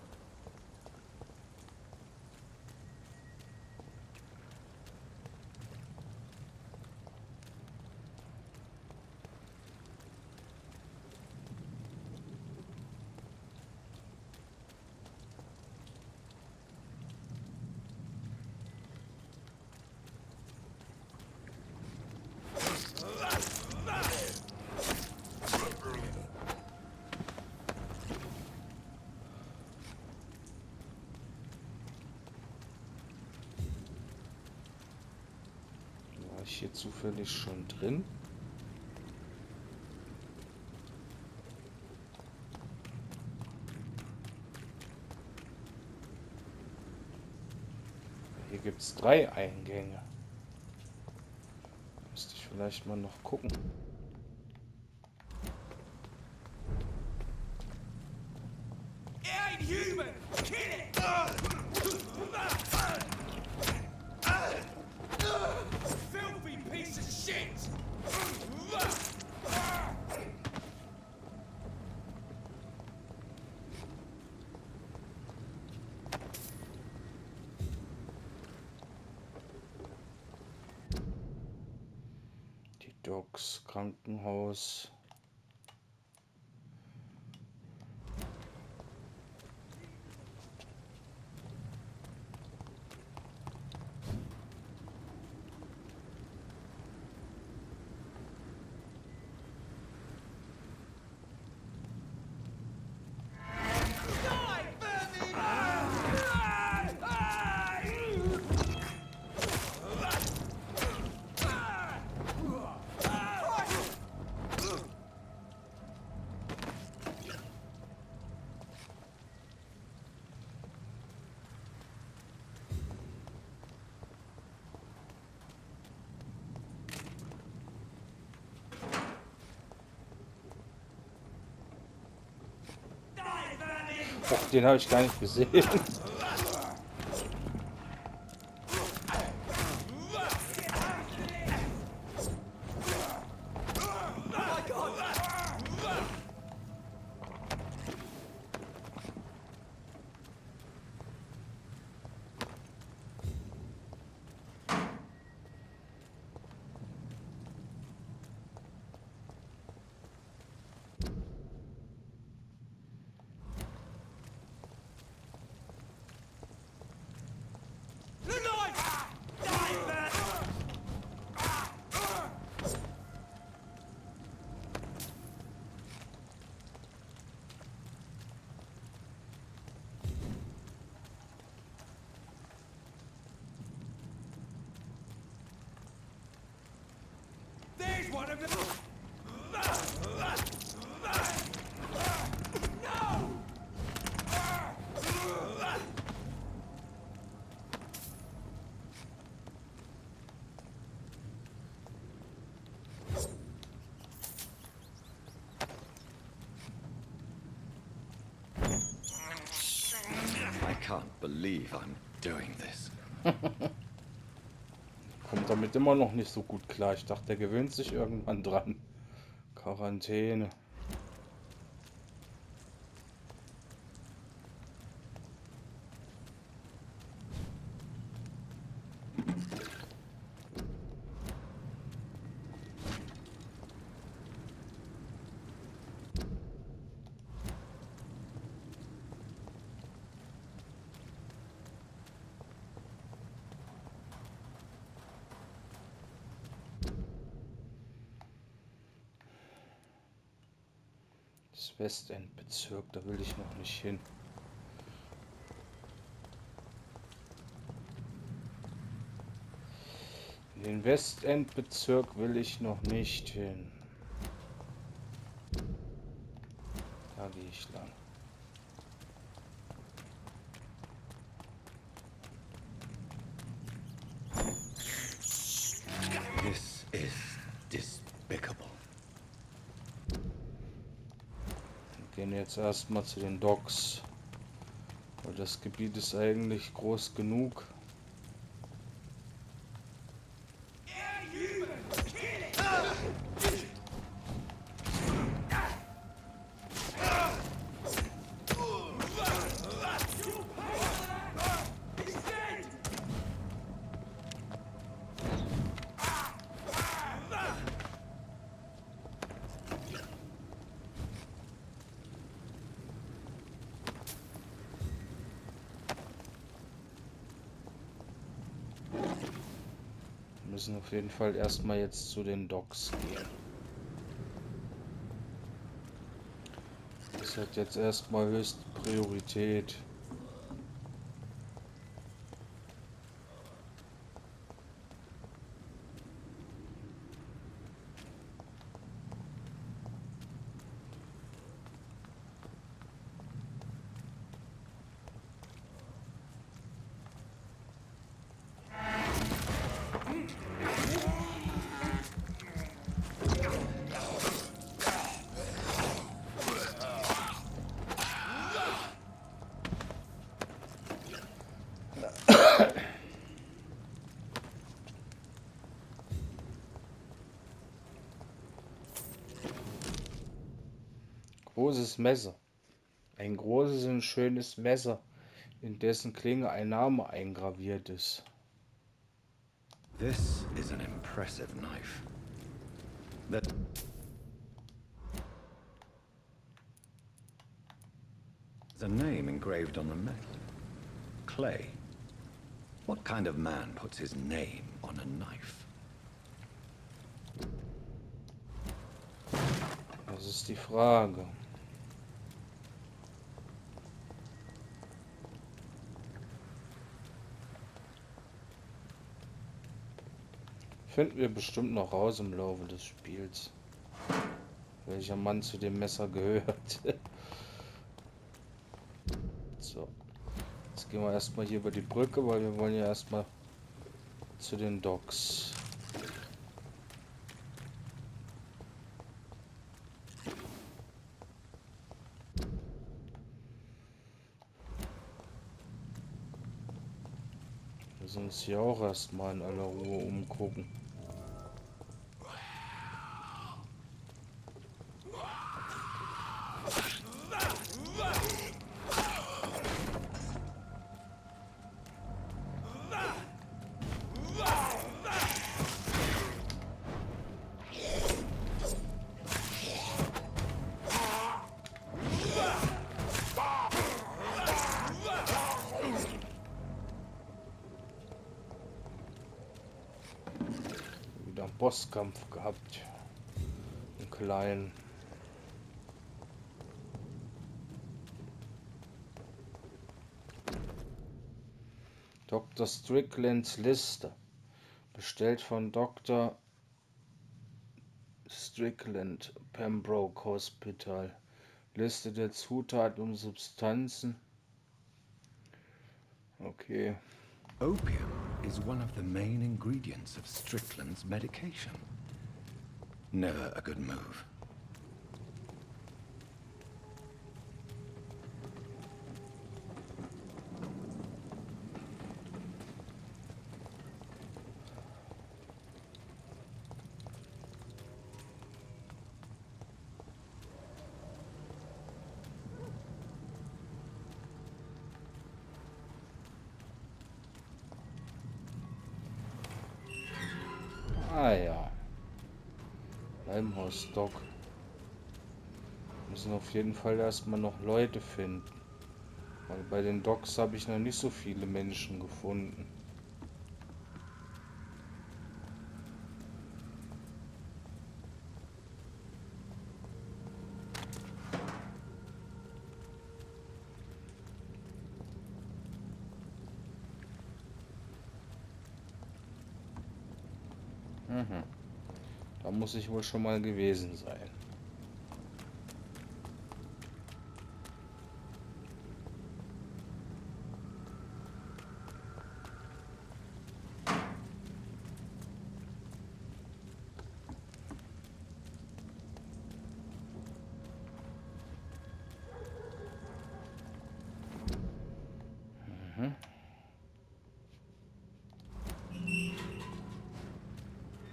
[SPEAKER 1] Hier zufällig schon drin. gibt es 3 Eingänge. Müsste ich vielleicht mal noch gucken. Docks, Krankenhaus. Och, den habe ich gar nicht gesehen.
[SPEAKER 14] I can't believe I'm doing this.
[SPEAKER 1] Kommt damit immer noch nicht so gut klar. Ich dachte, der gewöhnt sich irgendwann dran. Quarantäne. Das Westendbezirk, da will ich noch nicht hin. In den Westendbezirk will ich noch nicht hin. Da gehe ich lang.
[SPEAKER 14] This is despicable.
[SPEAKER 1] Wir gehen jetzt erstmal zu den Docks. Weil das Gebiet ist eigentlich groß genug. Wir müssen auf jeden Fall erstmal jetzt zu den Docks gehen. Das hat jetzt erstmal höchste Priorität. großes Messer. Ein großes und schönes Messer, in dessen Klinge ein Name eingraviert ist.
[SPEAKER 7] This is an impressive knife. There's a name engraved on the metal. Clay. What kind of man puts his name on a knife?
[SPEAKER 1] Das ist die Frage. Finden wir bestimmt noch raus im Laufe des Spiels, welcher Mann zu dem Messer gehört. So, jetzt gehen wir erstmal hier über die Brücke, weil wir wollen ja erstmal zu den Docks. Wir müssen uns hier auch erstmal in aller Ruhe umgucken. Wieder einen Bosskampf gehabt. Einen kleinen. Dr. Stricklands Liste. Bestellt von Dr. Strickland, Pembroke Hospital. Liste der Zutaten und Substanzen. Okay.
[SPEAKER 7] Opium is one of the main ingredients of Strickland's medication. Never a good move.
[SPEAKER 1] Ah ja. Heimhaus-Dock. Müssen auf jeden Fall erstmal noch Leute finden. Weil bei den Docks habe ich noch nicht so viele Menschen gefunden. Da muss ich wohl schon mal gewesen sein.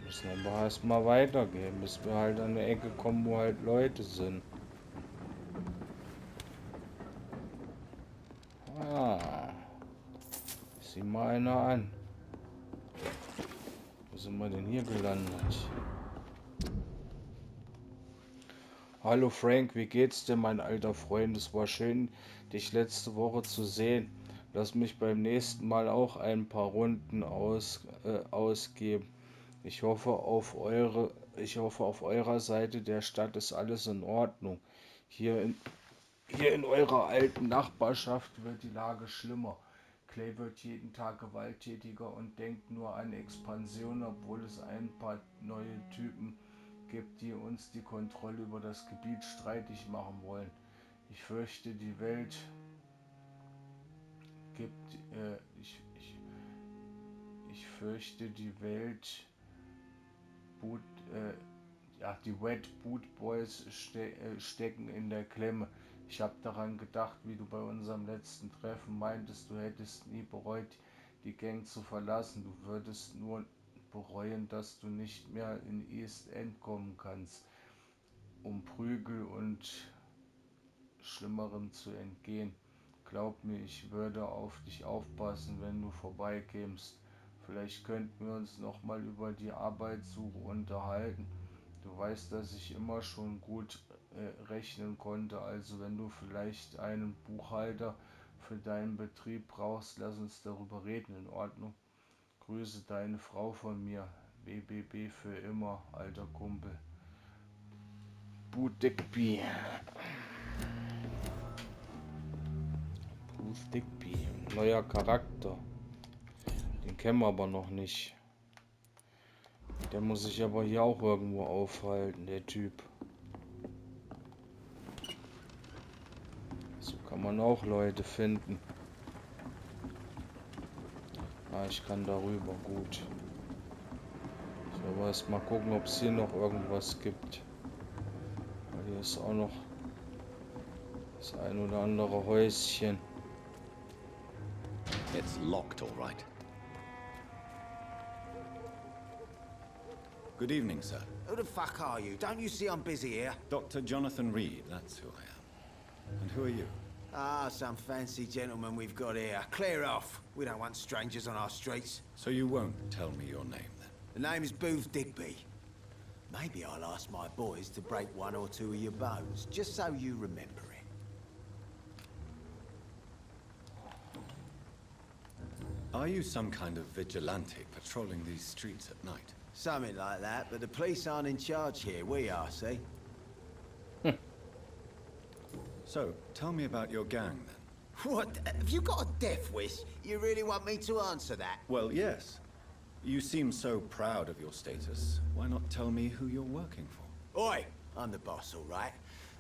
[SPEAKER 1] Müssen aber erstmal weitergehen, bis wir halt an eine Ecke kommen, wo halt Leute sind. Ah. Sieh mal einer an. Wo sind wir denn hier gelandet? Hallo Frank, wie geht's dir, mein alter Freund? Es war schön, dich letzte Woche zu sehen. Lass mich beim nächsten Mal auch ein paar Runden ausgeben. Ich hoffe, auf eurer Seite der Stadt ist alles in Ordnung. Hier in eurer alten Nachbarschaft wird die Lage schlimmer. Clay wird jeden Tag gewalttätiger und denkt nur an Expansion, obwohl es ein paar neue Typen gibt, die uns die Kontrolle über das Gebiet streitig machen wollen. Ich fürchte, die Welt gibt, ich fürchte, die Welt Boot, die Wet Boot Boys stecken in der Klemme. Ich habe daran gedacht, wie du bei unserem letzten Treffen meintest, du hättest nie bereut, die Gang zu verlassen. Du würdest nur bereuen, dass du nicht mehr in East End kommen kannst, um Prügel und Schlimmerem zu entgehen. Glaub mir, ich würde auf dich aufpassen, wenn du vorbeikämst. Vielleicht könnten wir uns noch mal über die Arbeitssuche unterhalten. Du weißt, dass ich immer schon gut rechnen konnte, also wenn du vielleicht einen Buchhalter für deinen Betrieb brauchst, lass uns darüber reden, in Ordnung. Grüße deine Frau von mir. BBB für immer, alter Kumpel. Booth Digby. Booth Digby. Neuer Charakter. Den kennen wir aber noch nicht. Der muss sich aber hier auch irgendwo aufhalten, der Typ. So kann man auch Leute finden. Ah, ich kann darüber, gut. Ich will aber erst mal gucken, ob es hier noch irgendwas gibt. Weil hier ist auch noch das ein oder andere Häuschen.
[SPEAKER 14] It's locked, all right.
[SPEAKER 2] Good evening, sir.
[SPEAKER 15] Who the fuck are you? Don't you see I'm busy here?
[SPEAKER 2] Dr. Jonathan Reed, that's who I am. And who are you?
[SPEAKER 15] Ah, some fancy gentleman we've got here. Clear off. We don't want strangers on our streets.
[SPEAKER 2] So you won't tell me your name, then?
[SPEAKER 15] The name is Booth Digby. Maybe I'll ask my boys to break one or two of your bones, just so you remember it.
[SPEAKER 2] Are you some kind of vigilante patrolling these streets at night?
[SPEAKER 15] Something like that, but the police aren't in charge here. We are, see?
[SPEAKER 2] So, tell me about your gang, then.
[SPEAKER 15] What? Have you got a death wish? You really want me to answer that?
[SPEAKER 2] Well, yes. You seem so proud of your status. Why not tell me who you're working for?
[SPEAKER 15] Oi! I'm the boss, all right?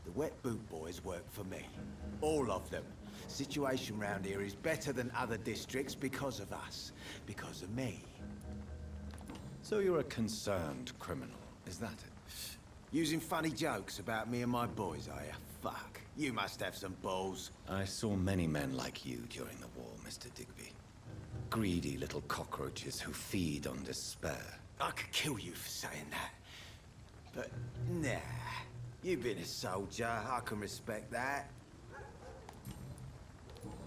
[SPEAKER 15] The Wet Boot Boys work for me. All of them. Situation round here is better than other districts because of us. Because of me.
[SPEAKER 2] So you're a concerned criminal, is that it?
[SPEAKER 15] Using funny jokes about me and my boys, are you? Fuck. You must have some balls.
[SPEAKER 2] I saw many men like you during the war, Mr. Digby. Greedy little cockroaches who feed on despair.
[SPEAKER 15] I could kill you for saying that. But, nah. You've been a soldier. I can respect that.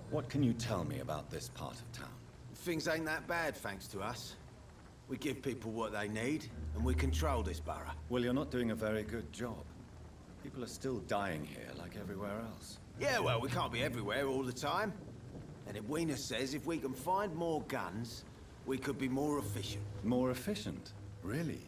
[SPEAKER 2] What can you tell me about this part of town?
[SPEAKER 15] Things ain't that bad, thanks to us. We give people what they need, and we control this borough.
[SPEAKER 2] Well, you're not doing a very good job. People are still dying here like everywhere else.
[SPEAKER 15] Yeah, well, we can't be everywhere all the time. And Edwina says if we can find more guns, we could be more efficient.
[SPEAKER 2] More efficient? Really?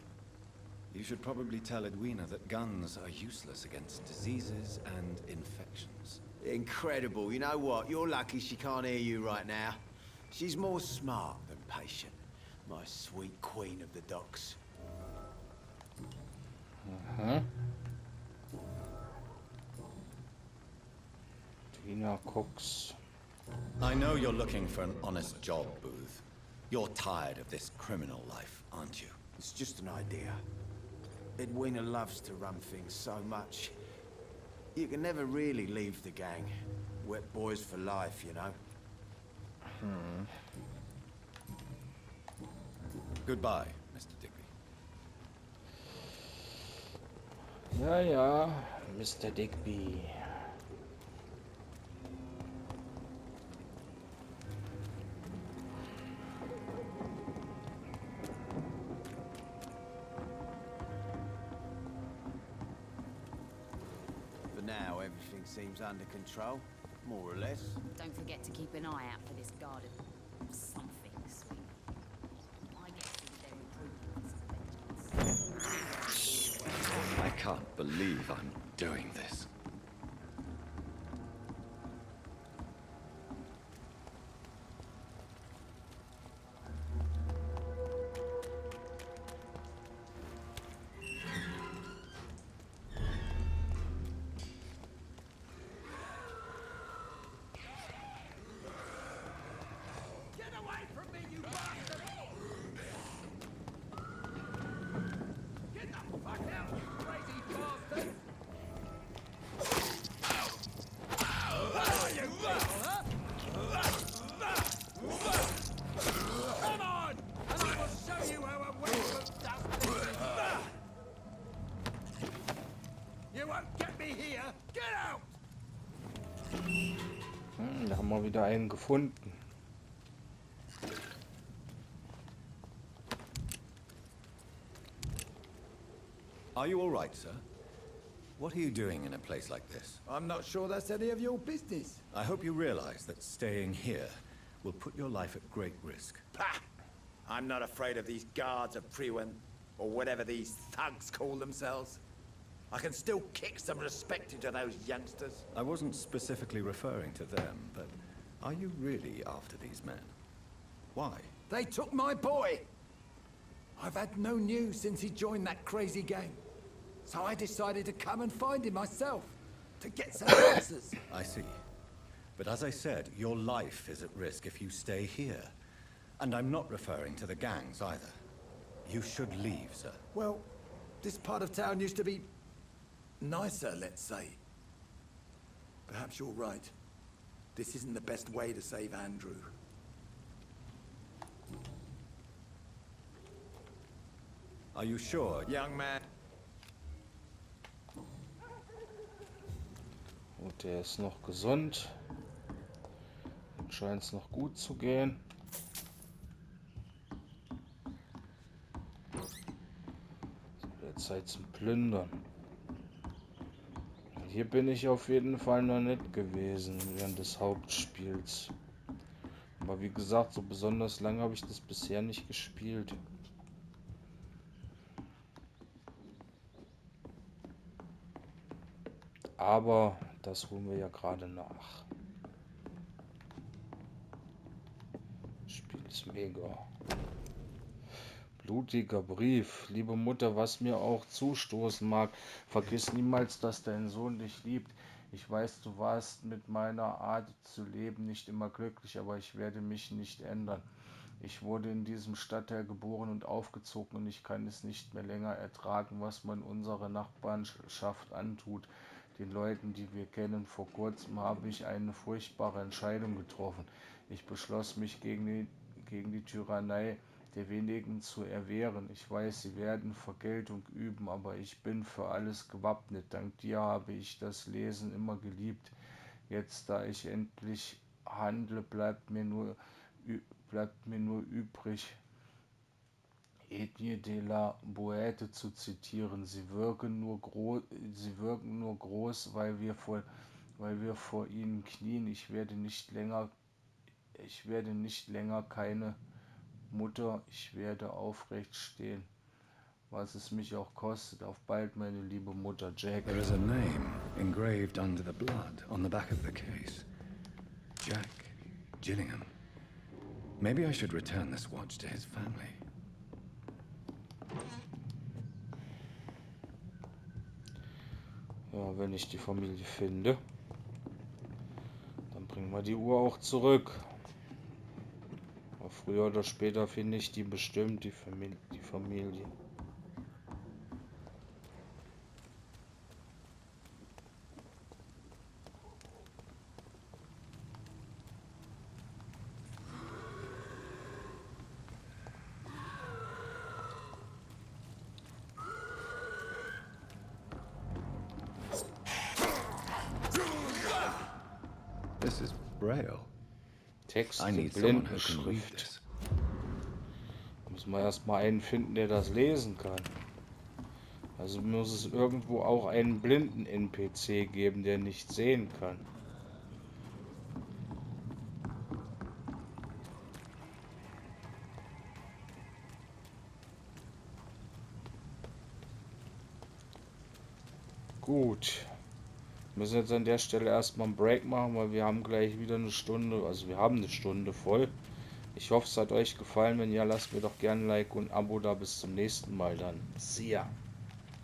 [SPEAKER 2] You should probably tell Edwina that guns are useless against diseases and infections.
[SPEAKER 15] Incredible. You know what? You're lucky she can't hear you right now. She's more smart than patient. My sweet queen of the docks.
[SPEAKER 1] Uh-huh. Tina Cox.
[SPEAKER 2] I know you're looking for an honest job, Booth. You're tired of this criminal life, aren't you?
[SPEAKER 15] It's just an idea. Edwina loves to run things so much. You can never really leave the gang. Wet boys for life, you know.
[SPEAKER 2] Goodbye, Mr. Digby.
[SPEAKER 1] Ja, ja, Mr. Digby.
[SPEAKER 15] For now, everything seems under control, more or less.
[SPEAKER 11] Don't forget to keep an eye out for this guard of something, sweet. My guess is they're improving this vengeance.
[SPEAKER 14] I can't believe I'm doing this.
[SPEAKER 1] Haben wir wieder einen gefunden.
[SPEAKER 2] Are you all right, sir? What are you doing in a place like this?
[SPEAKER 15] I'm not sure that's any of your business.
[SPEAKER 2] I hope you realize that staying here will put your life at great risk.
[SPEAKER 15] Pah! I'm not afraid of these guards of Priwen, or whatever these thugs call themselves. I can still kick some respect into those youngsters.
[SPEAKER 2] I wasn't specifically referring to them, but are you really after these men? Why?
[SPEAKER 15] They took my boy! I've had no news since he joined that crazy gang. So I decided to come and find him myself, to get some answers.
[SPEAKER 2] I see. But as I said, your life is at risk if you stay here. And I'm not referring to the gangs either. You should leave, sir.
[SPEAKER 15] Well, this part of town used to be nicer, let's say. Perhaps you're right. This isn't the best way to save Andrew.
[SPEAKER 2] Are you sure?
[SPEAKER 15] Young man.
[SPEAKER 1] Gut, der ist noch gesund. Ihm scheint es noch gut zu gehen. Jetzt Zeit zum Plündern. Hier bin ich auf jeden Fall noch nicht gewesen während des Hauptspiels. Aber wie gesagt, so besonders lange habe ich das bisher nicht gespielt. Aber das holen wir ja gerade nach. Das Spiel ist mega. Blutiger Brief. Liebe Mutter, was mir auch zustoßen mag, vergiss niemals, dass dein Sohn dich liebt. Ich weiß, du warst mit meiner Art zu leben nicht immer glücklich, aber ich werde mich nicht ändern. Ich wurde in diesem Stadtteil geboren und aufgezogen und ich kann es nicht mehr länger ertragen, was man unserer Nachbarschaft antut. Den Leuten, die wir kennen. Vor kurzem habe ich eine furchtbare Entscheidung getroffen. Ich beschloss, mich gegen die Tyrannei der wenigen zu erwehren. Ich weiß, sie werden Vergeltung üben, aber ich bin für alles gewappnet. Dank dir habe ich das Lesen immer geliebt. Jetzt, da ich endlich handle, bleibt mir nur übrig, Ethnie de la Boete zu zitieren. Sie wirken nur groß, weil wir vor ihnen knien. Ich werde nicht länger keine Mutter, ich werde aufrecht stehen, was es mich auch kostet. Auf bald, meine liebe Mutter, Jack.
[SPEAKER 7] There is a name engraved under the blood on the back of the case. Jack Gillingham. Maybe I should return this watch to his family.
[SPEAKER 1] Ja, wenn ich die Familie finde, dann bringen wir die Uhr auch zurück. Aber früher oder später finde ich die bestimmt, die Familie.
[SPEAKER 7] This is Braille.
[SPEAKER 1] Text
[SPEAKER 7] I need someone who can read this.
[SPEAKER 1] Müssen wir erstmal einen finden, der das lesen kann. Also muss es irgendwo auch einen blinden NPC geben, der nicht sehen kann. Gut. Wir müssen jetzt an der Stelle erstmal einen Break machen, weil wir haben gleich wieder eine Stunde, also wir haben eine Stunde voll. Ich hoffe, es hat euch gefallen. Wenn ja, lasst mir doch gerne ein Like und ein Abo da. Bis zum nächsten Mal dann. See ya.